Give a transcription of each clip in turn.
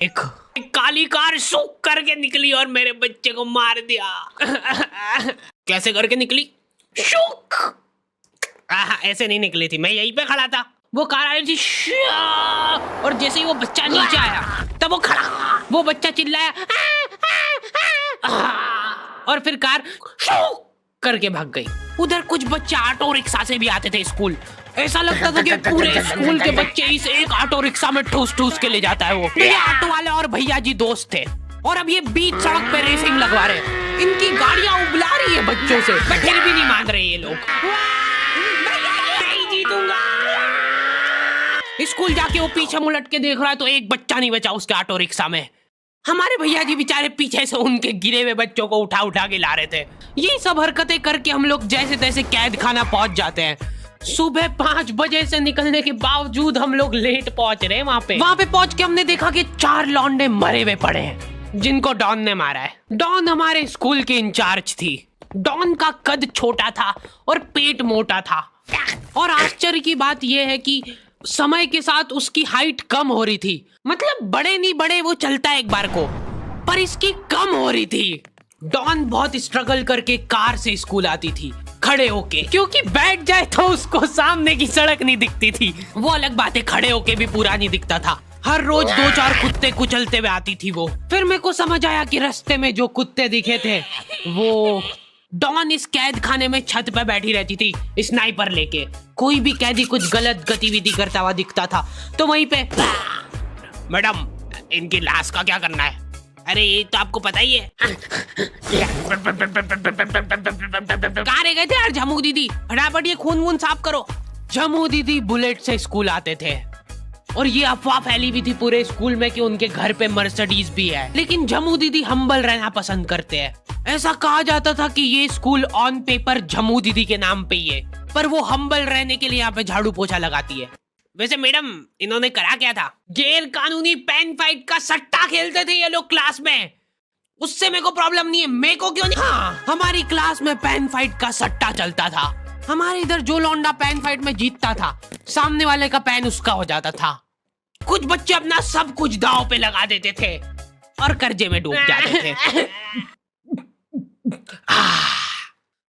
एक काली कार सूख करके निकली और मेरे बच्चे को मार दिया। कैसे करके निकली? शूक। ऐसे नहीं निकली थी, मैं यहीं पे खड़ा था, वो कार आई थी और जैसे ही वो बच्चा नीचे आया तब वो खड़ा, वो बच्चा चिल्लाया और फिर कार शूक करके भाग गई। उधर कुछ बच्चे ऑटो रिक्शा से भी आते थे स्कूल। ऐसा लगता था कि पूरे स्कूल के बच्चे इस एक ऑटो रिक्शा में ठूस ठूस के ले जाता है वो। ये ऑटो वाले और भैया जी दोस्त थे और अब ये बीच सड़क पे रेसिंग लगवा रहे हैं। इनकी गाड़ियां उबला रही है बच्चों से, फिर भी नहीं मान रहे ये लोग। नहीं जीतूंगा। स्कूल जाके वो पीछे मुलट के देख रहा है तो एक बच्चा नहीं बचा उसके ऑटो रिक्शा में। हमारे भैया जी बेचारे पीछे से उनके गिरे हुए बच्चों को उठा उठा के ला रहे थे। ये सब हरकतें करके हम लोग जैसे तैसे कैद खाना पहुंच जाते हैं। सुबह 5 बजे से निकलने के बावजूद हम लोग लेट पहुंच रहे हैं वहाँ पे पहुंच के हमने देखा कि 4 लौंडे मरे हुए पड़े हैं जिनको डॉन ने मारा है। डॉन हमारे स्कूल की इंचार्ज थी। डॉन का कद छोटा था और पेट मोटा था और आश्चर्य की बात यह है कि समय के साथ उसकी हाइट कम हो रही थी। मतलब बड़े नहीं बड़े वो चलता है एक बार को, पर इसकी कम हो रही थी। डॉन बहुत स्ट्रगल करके कार से स्कूल आती थी खड़े होके, क्योंकि बैठ जाए तो उसको सामने की सड़क नहीं दिखती थी। वो अलग बात है, खड़े होके भी पूरा नहीं दिखता था। हर रोज 2-4 कुत्ते कुचलते हुए आती थी वो। फिर मेरे को समझ आया कि रास्ते में जो कुत्ते दिखे थे वो डॉन इस कैद खाने में छत पे बैठी रहती थी स्नाइपर लेके। कोई भी कैदी कुछ गलत गतिविधि करता हुआ दिखता था तो वहीं पे, मैडम इनकी लाश का क्या करना है? अरे ये तो आपको पता ही है। कहाँ रह गए थे यार झमू दीदी? फटाफट ये खून वून साफ करो। झमू दीदी बुलेट से स्कूल आते थे और ये अफवाह फैली हुई थी पूरे स्कूल में कि उनके घर पे मर्सिडीज भी है। लेकिन झमू दीदी हम्बल रहना पसंद करते हैं। ऐसा कहा जाता था कि ये स्कूल ऑन पेपर झमू दीदी के नाम पे ही है, पर वो हम्बल रहने के लिए यहाँ पे झाड़ू पोछा लगाती है। वैसे मैडम इन्होंने करा क्या था? गैर कानूनी पेन फाइट का सट्टा खेलते थे ये लोग क्लास में। उससे मेरे को प्रॉब्लम नहीं है, मेरे को क्यों नहीं? हाँ, हमारी क्लास में पेन फाइट का सट्टा चलता था। हमारे इधर जो लौंडा पेन फाइट में जीतता था सामने वाले का पेन उसका हो जाता था। कुछ बच्चे अपना सब कुछ दांव पे लगा देते थे और कर्जे में डूब जाते थे।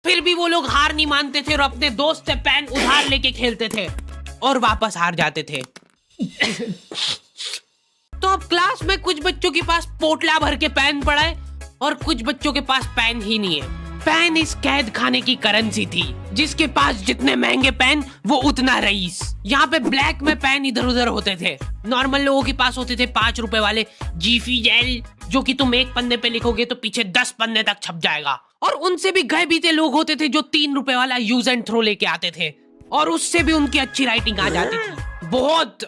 फिर भी वो लोग हार नहीं मानते थे और अपने दोस्त से पेन उधार लेके खेलते थे और वापस हार जाते थे। तो अब क्लास में कुछ बच्चों के पास पोटला भर के पेन पड़ा है और कुछ बच्चों के पास पेन ही नहीं है। पेन इस कैद खाने की करेंसी थी। जिसके पास जितने महंगे पेन वो उतना रईस। यहाँ पे ब्लैक में पेन इधर उधर होते थे। नॉर्मल लोगों के पास होते थे 5 रुपए वाले जीफी जेल, जो कि तुम एक पन्ने पे लिखोगे तो पीछे 10 पन्ने तक छप जाएगा। और उनसे भी गए बीते लोग होते थे जो 3 रुपए वाला यूज एंड थ्रो लेके आते थे और उससे भी उनकी अच्छी राइटिंग आ जाती थी। बहुत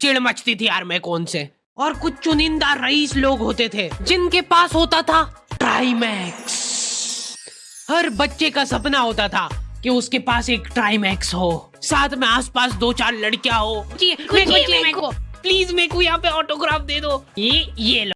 चिढ़ मचती थी यार मेरे को उनसे। और कुछ चुनिंदा रईस लोग होते थे जिनके पास होता था ट्राईमैक्स। हर बच्चे का सपना होता था कि उसके पास एक ट्राईमैक्स हो, साथ में आसपास 2-4 लड़कियां हो। प्लीज मेरे को यहाँ पे ऑटोग्राफ दे दो। ये लो।